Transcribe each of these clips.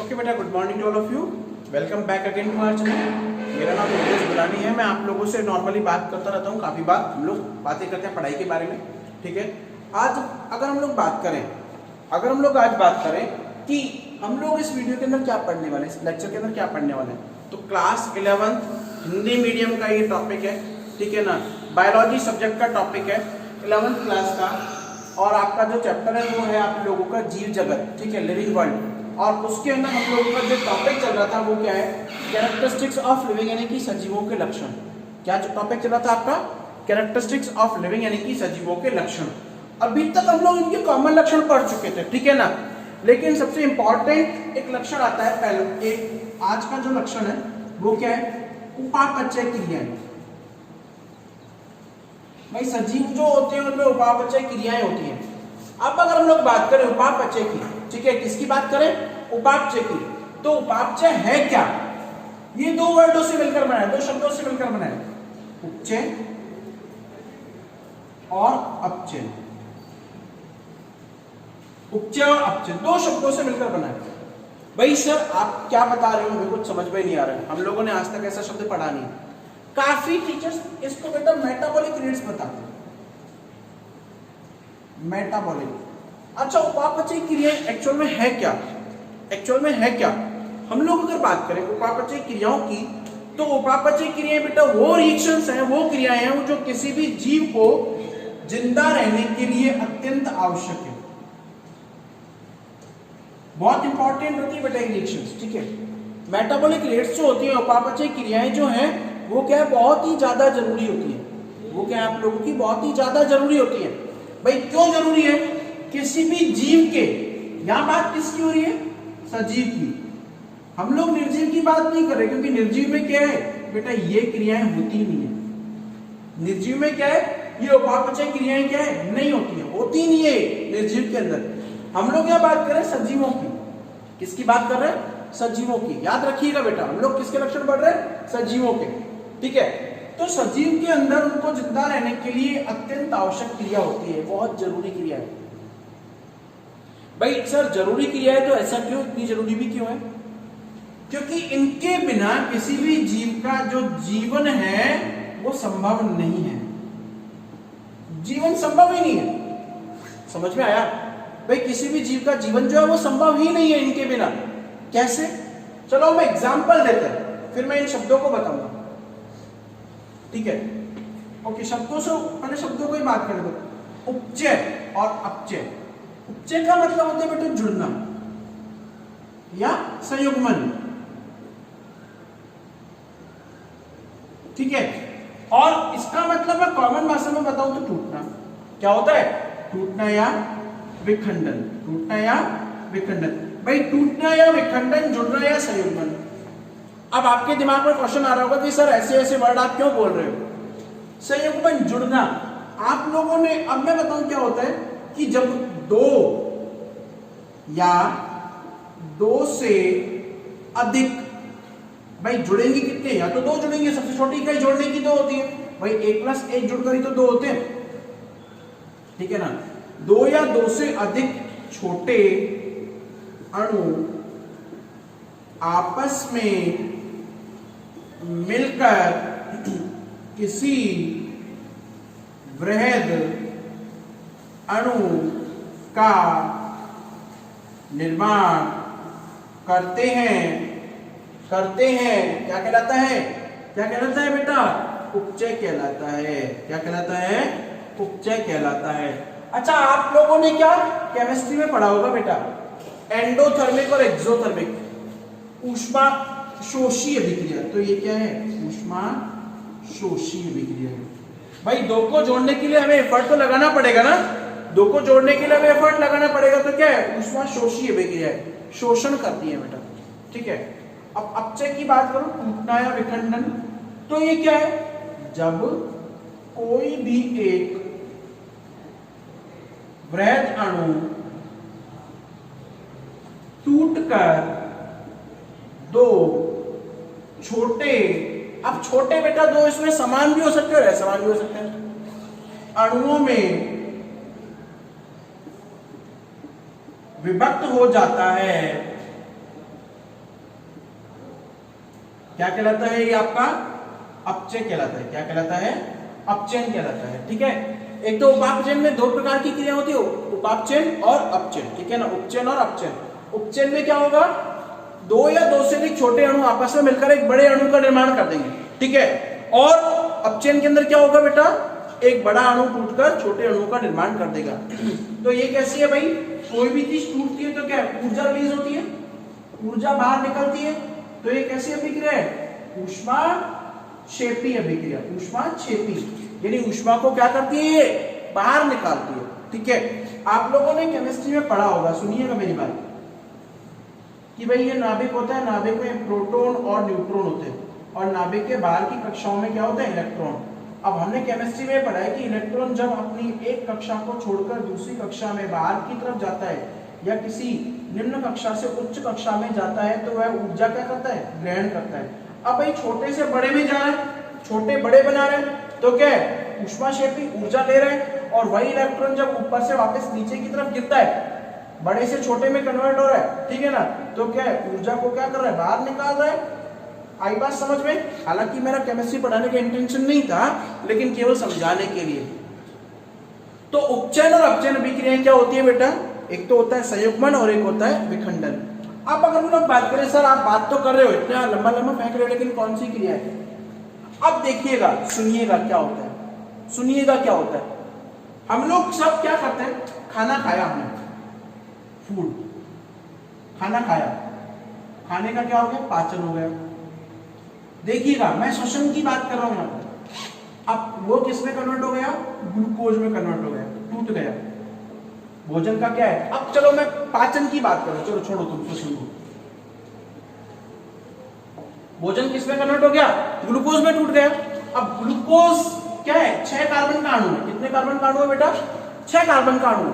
Okay बेटा, good morning to all of you. Welcome back again to our channel. मेरा नाम Yogesh Golani है। मैं आप लोगों से नॉर्मली बात करता रहता हूँ, काफ़ी बार हम लोग बातें करते हैं पढ़ाई के बारे में। ठीक है, आज अगर हम लोग बात करें कि हम लोग इस वीडियो के अंदर क्या पढ़ने वाले हैं, इस लेक्चर के अंदर क्या पढ़ने वाले हैं, तो क्लास 11 हिंदी मीडियम का ये टॉपिक है। ठीक है ना, बायोलॉजी सब्जेक्ट का टॉपिक है 11th क्लास का। और आपका जो चैप्टर है वो है आप लोगों का जीव जगत, ठीक है, लिविंग वर्ल्ड। और उसके अंदर हम लोगों का जो टॉपिक चल रहा था वो क्या है, कैरेक्टरिस्टिक्स ऑफ लिविंग, यानी कि सजीवों के लक्षण। क्या जो टॉपिक चल रहा था आपका, कैरेक्टरिस्टिक्स ऑफ लिविंग यानी कि सजीवों के लक्षण। अभी तक हम लोग इनके कॉमन लक्षण पढ़ चुके थे, ठीक है ना, लेकिन सबसे इंपॉर्टेंट एक लक्षण आता है पहले। एक आज का जो लक्षण है वो क्या है, उपापचय क्रियाएं। भाई सजीव जो होते हैं उनमें उपापचय क्रियाएं होती हैं। अब अगर हम लोग बात करें उपापचय की, ठीक है, किसकी बात करें, उपापचय की, तो उपापचय है क्या, ये दो वर्डों से मिलकर बना है, दो शब्दों से मिलकर बना है, उपचय और अपचय। उपचय और अपचय दो शब्दों से मिलकर बना है। भाई सर आप क्या बता रहे हो, मेरे को समझ में नहीं आ रहा है, हम लोगों ने आज तक ऐसा शब्द पढ़ा नहीं। काफी टीचर्स इसको बेटा मेटाबॉलिक रेट्स बताते हैं, मेटाबॉलिक। अच्छा, उपापचय क्रियाएं एक्चुअल में है क्या, हम लोग अगर बात करें उपापचय क्रियाओं की, तो उपापचय क्रियाएं बेटा वो रिएक्शंस हैं, वो क्रियाएं हैं जो किसी भी जीव को जिंदा रहने के लिए अत्यंत आवश्यक है, बहुत इंपॉर्टेंट होती है बेटा रिएक्शंस। ठीक है, मेटाबॉलिक रेट्स जो होती है, उपापचय क्रियाएं जो है वो क्या है, बहुत ही ज्यादा जरूरी होती है। वो क्या है, आप लोगों की बहुत ही ज्यादा जरूरी होती है। भाई क्यों जरूरी है, किसी भी जीव के, यहां बात किसकी हो रही है, सजीव की। हम लोग निर्जीव की बात नहीं कर रहे, क्योंकि निर्जीव में क्या है बेटा, ये क्रियाएं होती नहीं है। निर्जीव में क्या है, ये उपापचय क्रियाएं क्या है, नहीं होती है, होती नहीं है निर्जीव के अंदर। हम लोग क्या बात कर रहे हैं, सजीवों की। किसकी बात कर रहे हैं, सजीवों की। याद रखिएगा बेटा, हम लोग किसके लक्षण पढ़ रहे हैं, सजीवों के। ठीक है, तो सजीव के अंदर उनको जिंदा रहने के लिए अत्यंत आवश्यक क्रिया होती है, बहुत जरूरी क्रिया है। भाई सर जरूरी क्रिया है तो ऐसा क्यों, इतनी जरूरी भी क्यों है, क्योंकि इनके बिना किसी भी जीव का जो जीवन है वो संभव नहीं है, जीवन संभव ही नहीं है। समझ में आया भाई, किसी भी जीव का जीवन जो है वो संभव ही नहीं है इनके बिना। कैसे, चलो हम एग्जांपल देते हैं, फिर मैं इन शब्दों को बताऊंगा। ठीक है, ओके, शब्दों से पहले शब्दों को ही बात करें तो उपचय और अपचय। उपचय का मतलब होता है बेटा जुड़ना या संयुग्मन। ठीक है, और इसका मतलब मैं कॉमन भाषा में बताऊं तो टूटना। क्या होता है, टूटना या विखंडन, टूटना या विखंडन। भाई टूटना या विखंडन, जुड़ना या संयुग्मन। अब आपके दिमाग में क्वेश्चन आ रहा होगा कि सर ऐसे ऐसे वर्ड आप क्यों बोल रहे हो, संयुग्मन, जुड़ना। आप लोगों ने, अब मैं बताऊं क्या होता है कि जब दो या दो से अधिक, भाई जुड़ेंगे कितने, या तो दो जुड़ेंगे, सबसे छोटी इकाई जोड़ने की दो होती है, भाई 1+1 जुड़कर ही तो दो होते हैं। ठीक है ना, दो या दो से अधिक छोटे अणु आपस में मिलकर किसी वृहद अणु का निर्माण करते हैं। क्या कहलाता है बेटा, उपचय कहलाता है। क्या कहलाता है, उपचय कहलाता है। अच्छा, आप लोगों ने क्या केमिस्ट्री में पढ़ा होगा बेटा, एंडोथर्मिक और एक्सोथर्मिक, ऊष्मा शोषी अभिक्रिया। तो ये क्या है, ऊष्मा शोषी अभिक्रिया। भाई दो को जोड़ने के लिए हमें एफर्ट तो लगाना पड़ेगा ना, दो को जोड़ने के लिए हमें एफर्ट लगाना पड़ेगा, तो क्या है, ऊष्मा शोषी अभिक्रिया है, शोषण करती है बेटा। ठीक है, अब अपचय की बात करो, टूटना या विखंडन, तो ये क्या है, जब कोई भी एक वृहद अणु टूटकर दो छोटे, अब छोटे बेटा दो इसमें समान भी हो सकते हैं और असमान भी हो सकते हैं, अणुओं में विभक्त हो जाता है क्या कहलाता है? ये आपका अपचय कहलाता है। क्या कहलाता है? अपचयन कहलाता है। ठीक है, एक तो उपापचयन में दो प्रकार की क्रिया होती है, उपापचयन और अपचयन। ठीक है ना, उपचयन और अपचयन। उपचयन में क्या होगा? दो या दो से अधिक छोटे अणु आपस में मिलकर एक बड़े अणु का निर्माण कर देंगे। ठीक है, और अपचयन के अंदर क्या होगा बेटा? एक बड़ा अणु टूटकर छोटे अणु का निर्माण कर देगा। तो ये कैसी है भाई? कोई भी चीज टूटती है तो क्या ऊर्जा रिलीज होती है, ऊर्जा बाहर निकलती है। तो ये कैसी अभिक्रिया है? ऊष्माक्षेपी अभिक्रिया। ऊष्माक्षेपी यानी ऊष्मा को क्या करती है? ये बाहर निकालती है। ठीक है, आप लोगों ने केमिस्ट्री में पढ़ा होगा, सुनिएगा मेरी बात, कि भाई ये नाभिक होता है, नाभिक में प्रोटॉन और न्यूट्रॉन होते हैं, और नाभिक के बाहर की कक्षाओं में क्या होता है? इलेक्ट्रॉन। अब हमने केमिस्ट्री में पढ़ा है कि इलेक्ट्रॉन जब अपनी एक कक्षा को छोड़कर दूसरी कक्षा में बाहर की तरफ जाता है या किसी निम्न कक्षा से उच्च कक्षा में जाता है तो वह ऊर्जा क्या करता है? ग्रहण करता है। अब भाई छोटे से बड़े में जा रहा है, छोटे बड़े बना रहे हैं, तो क्या है? ऊष्माक्षेपी ऊर्जा ले रहे हैं, और वही इलेक्ट्रॉन जब ऊपर से वापस नीचे की तरफ गिरता है, बड़े से छोटे में कन्वर्ट हो रहा है। ठीक है ना, तो क्या है? ऊर्जा को क्या कर रहा है? बाहर निकाल रहा है। आई बात समझ में? हालांकि मेरा केमिस्ट्री पढ़ाने का इंटेंशन नहीं था, लेकिन केवल समझाने के लिए। तो उपचयन और अपचयन अभिक्रियाएं क्या होती है बेटा? एक तो होता है संयुग्मन और एक होता है विखंडन। अब अगर हम लोग बात करें, सर आप बात तो कर रहे हो, इतना लंबा लंबा फेंक रहे हो, लेकिन कौन सी क्रिया है? अब देखिएगा, सुनिएगा क्या होता है, सुनिएगा क्या होता है। हम लोग सब क्या करते हैं? खाना खाया हमने, फूड, खाना खाया, खाने का क्या हो गया? पाचन हो गया। देखिएगा, मैं श्वसन की बात कर रहा हूं यहाँ पर। अब वो किस में कन्वर्ट हो गया? ग्लूकोज में कन्वर्ट हो गया, टूट गया। भोजन का क्या है? अब चलो मैं पाचन की बात करूं, चलो छोड़ो तुम श्वसन को। भोजन किस में कन्वर्ट हो गया? ग्लूकोज में टूट गया। अब ग्लूकोज क्या है? 6 कार्बन का अणु है। कितने कार्बन का अणु है बेटा? 6 कार्बन का अणु।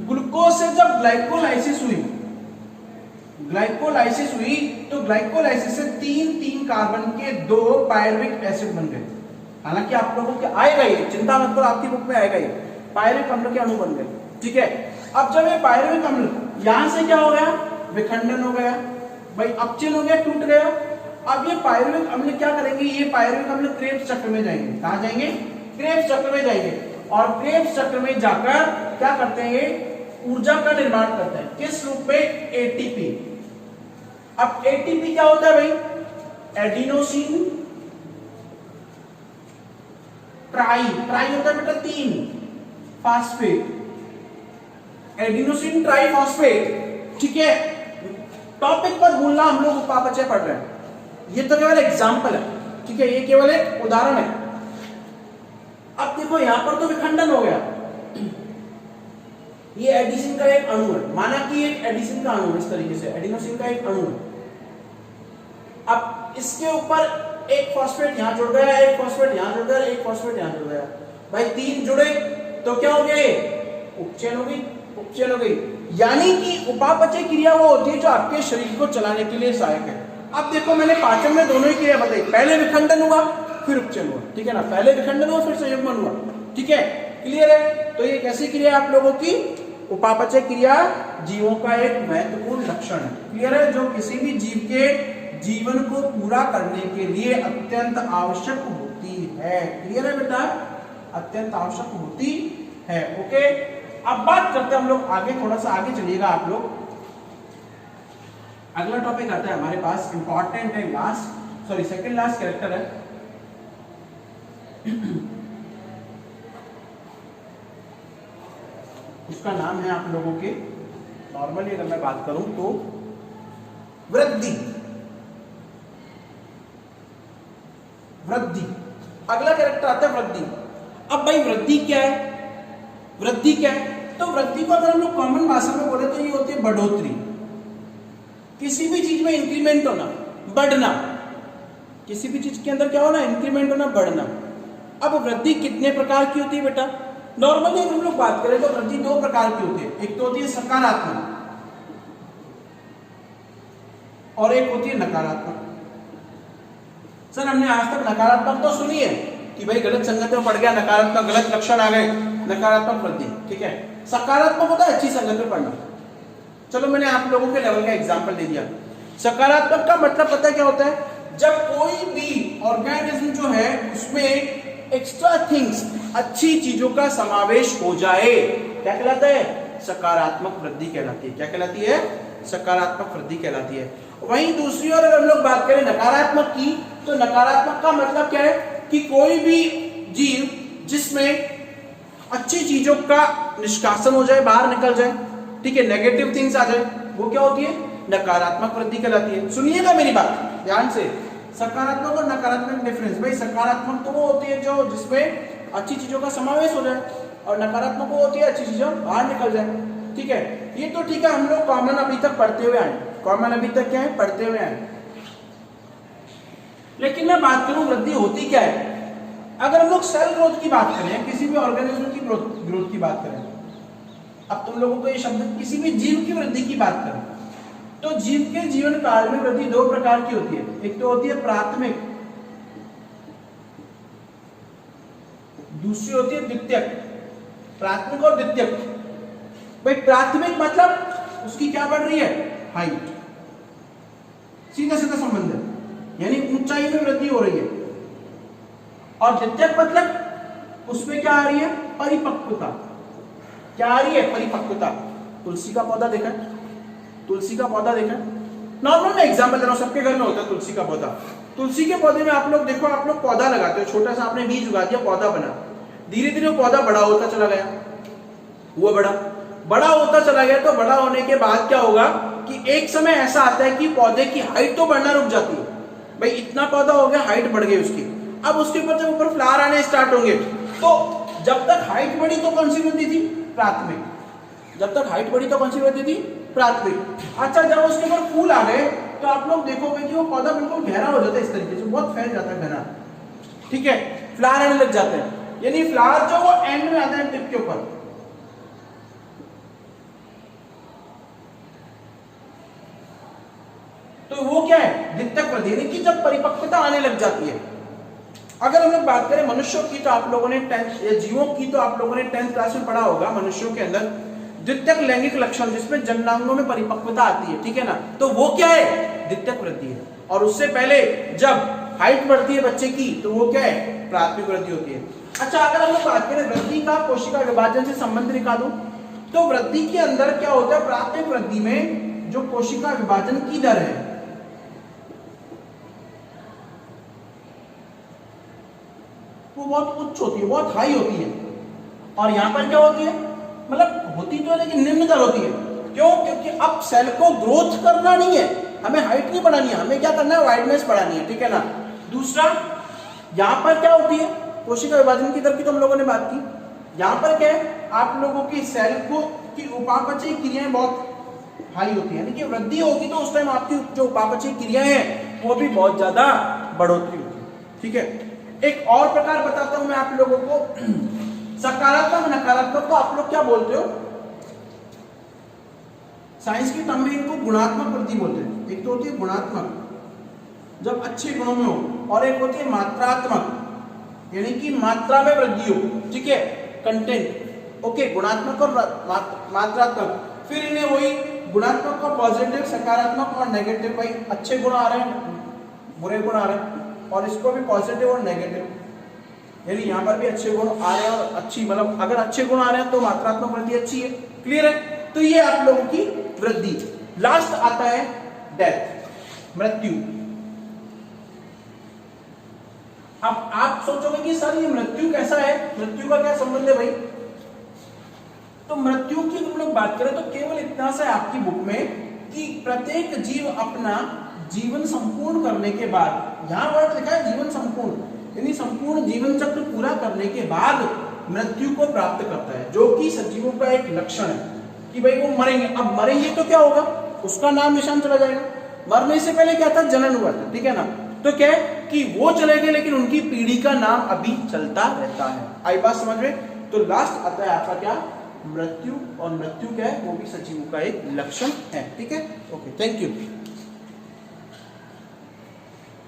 ग्लूकोज से जब ग्लाइकोलाइसिस हुई, ग्लाइकोलाइसिस हुई, तो ग्लाइकोलाइसिस से 3 कार्बन के 2 पायरुविक एसिड बन गए। हालांकि आप लोगों के आएगा ये, चिंता मत करो, आपकी बुक में आएगा ये, पायरुविक अम्ल के अणु बन गए। ठीक है, अब जब ये पायरुविक अम्ल यहां से क्या हो गया? विखंडन हो गया भाई, अपचयन हो गया, टूट गया। अब ये पायरुविक अम्ल क्या करेंगे? ये पायरुविक अम्ल क्रेब्स चक्र में जाएंगे। कहां जाएंगे? क्रेब्स चक्र में जाएंगे, और क्रेब्स चक्र में जाकर क्या करते हैं? ये ऊर्जा का निर्माण करते हैं। किस रूप में? एटीपी। अब एटीपी क्या होता है भाई? एडिनोसिन ट्राई, ट्राई होता है बेटा 3 फास्फेट, एडिनोसिन ट्राई फास्फेट। ठीक है, टॉपिक पर भूलना, हम लोग उपापचय पढ़ रहे हैं, ये तो केवल एग्जाम्पल है। ठीक है, ये केवल एक उदाहरण है। अब देखो यहां पर तो विखंडन हो गया, ये एडिसिन का एक अणु है, माना कि एक एडिसिन का अणु है, इस तरीके से एडिनोसिन का एक अणु है। अब इसके ऊपर एक फॉस्फेट यहां जुड़ गया, एक फॉस्फेट यहां जुड़ गया, एक फॉस्फेट यहां जुड़ गया भाई, 3 जुड़े तो क्या हो गया? ये उपचयन हो गई, उपचयन हो गई। यानी कि उपापचय क्रिया वो होती है जो आपके शरीर को चलाने के लिए सहायक है। अब देखो, मैंने पाचन में दोनों ही क्रिया बताई, पहले विखंडन हुआ फिर उपचयन हुआ। ठीक है ना, पहले विखंडन हुआ फिर संयुग्मन हुआ। ठीक है, क्लियर है? तो ये कैसी क्रिया आप लोगों की? उपापचय क्रिया जीवों का एक महत्वपूर्ण लक्षण है। क्लियर है? जो किसी भी जीव के जीवन को पूरा करने के लिए अत्यंत आवश्यक होती है। क्लियर है बेटा? अत्यंत आवश्यक होती है। ओके, अब बात करते हैं हम लोग आगे, थोड़ा सा आगे चलिएगा आप लोग। अगला टॉपिक आता है हमारे पास, इंपॉर्टेंट है, last, sorry second last character है। उसका नाम है आप लोगों के, नॉर्मली अगर मैं बात करूं तो वृद्धि। वृद्धि, अगला कैरेक्टर आता है वृद्धि। अब भाई वृद्धि क्या है? वृद्धि क्या है? तो वृद्धि को अगर हम लोग कॉमन भाषा में बोले तो ये होती है बढ़ोतरी। किसी भी चीज में इंक्रीमेंट होना, बढ़ना, किसी भी चीज के अंदर क्या होना? इंक्रीमेंट होना, बढ़ना। अब वृद्धि कितने प्रकार की होती है बेटा? नॉर्मली हम लोग बात करें तो वृद्धि 2 प्रकार की होती है। एक तो होती है सकारात्मक और एक होती है नकारात्मक। सर हमने आज तक नकारात्मक तो सुनी है कि भाई गलत संगत में पड़ गया, नकारात्मक, गलत लक्षण आ गए, नकारात्मक वृद्धि। ठीक है, सकारात्मक होता है अच्छी संगत में पढ़ना। चलो मैंने आप लोगों के लेवल का एग्जांपल दे दिया। सकारात्मक का मतलब पता है क्या होता है? जब कोई भी ऑर्गेनिज्म जो है उसमें एक्स्ट्रा थिंग्स, अच्छी चीजों का समावेश हो जाए, क्या कहलाता है? सकारात्मक वृद्धि कहलाती है। क्या कहलाती है? सकारात्मक वृद्धि कहलाती है। वहीं दूसरी ओर अगर हम लोग बात करें नकारात्मक की, तो नकारात्मक का मतलब क्या है कि कोई भी जीव जिसमें अच्छी चीजों का निष्कासन हो जाए, बाहर निकल जाए, ठीक है, नेगेटिव थिंग्स आ जाए, वो क्या होती है? नकारात्मक वृद्धि कहलाती है। सुनिएगा मेरी बात ध्यान से, सकारात्मक और नकारात्मक डिफरेंस। भाई सकारात्मक तो वो होती है जो जिसमें अच्छी चीजों का समावेश हो जाए, और नकारात्मक वो होती है अच्छी चीजें बाहर निकल जाए, ठीक है। ये तो ठीक है, हम लोग कॉमन अभी तक पढ़ते हुए आए, कॉमन अभी तक क्या है? पढ़ते हुए आए। लेकिन मैं बात करूं वृद्धि होती क्या है। अगर हम लोग सेल ग्रोथ की बात करें, किसी भी ऑर्गेनिज्म की ग्रोथ की बात करें, अब तुम लोगों को ये शब्द, किसी भी जीव की वृद्धि की बात करें, तो जीव के जीवन काल में वृद्धि दो प्रकार की होती है। एक तो होती है प्राथमिक, दूसरी होती है द्वितीयक। प्राथमिक और द्वितीयक। भाई प्राथमिक मतलब उसकी क्या बढ़ रही है? हाइट, सीधा सीधा संबंध है, यानी ऊंचाई में वृद्धि हो रही है। और द्वितीयक मतलब उसमें क्या आ रही है? परिपक्वता। क्या आ रही है? परिपक्वता। तुलसी का पौधा देखा है? तुलसी का पौधा देखा है? नॉर्मल मैं एग्जांपल दे रहा हूं, सबके घर में होता है तुलसी का पौधा। तुलसी के पौधे में आप लोग देखो, आप लोग पौधा लगाते हो, छोटा सा आपने बीज उगा दिया, पौधा बना, धीरे धीरे वो पौधा बड़ा होता चला गया, वो बड़ा होता चला गया। तो बड़ा होने के बाद क्या होगा कि एक समय ऐसा आता है कि पौधे की हाइट तो बढ़ना रुक जाती है। भाई इतना पौधा हो गया, हाइट बढ़ गई उसकी। अब उसके ऊपर जब ऊपर फ्लावर आने स्टार्ट होंगे, तो जब तक हाइट बढ़ी तो कौन सी वृद्धि थी? प्राथमिक। जब तक हाइट बढ़ी तो कौन सी वृद्धि थी? प्राथमिक। अच्छा, जब उसके ऊपर फूल आ गए तो आप लोग देखोगे कि वो पौधा बिल्कुल गहरा हो जाता है, इस तरीके से बहुत फैल जाता है घना, ठीक है, फ्लावर आने लग जाते हैं। यानी फ्लावर जो वो एंड में आता है टिप के ऊपर। तो वो क्या है? द्वितीयक वृद्धि, यानी कि जब परिपक्वता आने लग जाती है। अगर हम लोग बात करें मनुष्यों की, तो आप लोगों ने 10th या जीवों की तो आप लोगों ने 10th क्लास में पढ़ा होगा, मनुष्यों के अंदर द्वितीयक लैंगिक लक्षण, जिसमें जननांगों में परिपक्वता आती है, ठीक है ना, तो वो क्या है? द्वितीयक वृद्धि है। और उससे पहले जब हाइट बढ़ती है बच्चे की, तो वो क्या है? प्राथमिक वृद्धि होती है। अच्छा, अगर हम लोग बात करें वृद्धि का कोशिका विभाजन से संबंध निकालूं, तो वृद्धि के अंदर क्या होता है? प्राथमिक वृद्धि में जो कोशिका विभाजन की दर है, वो बहुत उच्च होती है, बहुत हाई होती है। और यहां पर क्या होती है? मतलब होती तो है लेकिन निम्न दर होती है। क्यों? क्योंकि अब सेल को ग्रोथ करना नहीं है, हमें हाइट नहीं बढ़ानी है, हमें क्या करना है? वाइडनेस बढ़ानी है, ठीक है ना। दूसरा, यहां पर क्या होती है? कोशिका विभाजन की दर की तो हम लोगों ने बात की। यहां पर क्या है? आप लोगों की सेल को की उपापचय क्रियाएं बहुत हाई होती है, यानी कि वृद्धि होगी तो उस टाइम आपकी जो उपापचय क्रियाएं हैं वो भी बहुत ज्यादा बढ़ोतरी होती है, ठीक है। एक और प्रकार बताता हूं मैं आप लोगों को, सकारात्मक नकारात्मक को आप लोग क्या बोलते हो? साइंस की टर्म में इनको गुणात्मक वृद्धि बोलते हैं। एक तो होती है गुणात्मक, जब अच्छे गुणों में हो, और एक होती है मात्रात्मक, यानी कि मात्रा में वृद्धि हो, ठीक है, कंटेंट। ओके, गुणात्मक और मात्रात्मक। फिर इन्हें वही गुणात्मक को पॉजिटिव, सकारात्मक और नेगेटिव, भाई अच्छे गुण आ रहे हैं, बुरे गुण आ रहे हैं, और इसको भी पॉजिटिव और नेगेटिव, यानी यहां पर भी अच्छे गुण आ रहे हैं और अच्छी, मतलब अगर अच्छे गुण आ रहे हैं तो मात्रात्मक वृद्धि अच्छी है। क्लियर है? तो ये आप लोगों की वृद्धि। लास्ट आता है डेथ, मृत्यु। अब आप सोचोगे कि सर ये मृत्यु कैसा है, मृत्यु का क्या संबंध है भाई? तो मृत्यु की हम लोग बात करें तो केवल इतना सा है आपकी बुक में कि प्रत्येक जीव अपना जीवन संपूर्ण करने के बाद, यहां वर्ड लिखा है जीवन संपूर्ण, यानी संपूर्ण जीवन चक्र पूरा करने के बाद मृत्यु को प्राप्त करता है, जो कि सजीवों का एक लक्षण है कि भाई वो मरेंगे। अब मरेंगे तो क्या होगा? उसका नाम निशान चला जाएगा। मरने से पहले क्या था? जनन हुआ था, ठीक है ना। तो क्या है कि वो चले गए लेकिन उनकी पीढ़ी का नाम अभी चलता रहता है। आई बात समझ में? तो लास्ट आता है आपका क्या? मृत्यु। और मृत्यु क्या है? वो भी सजीवों का एक लक्षण है, ठीक है। Okay, thank you.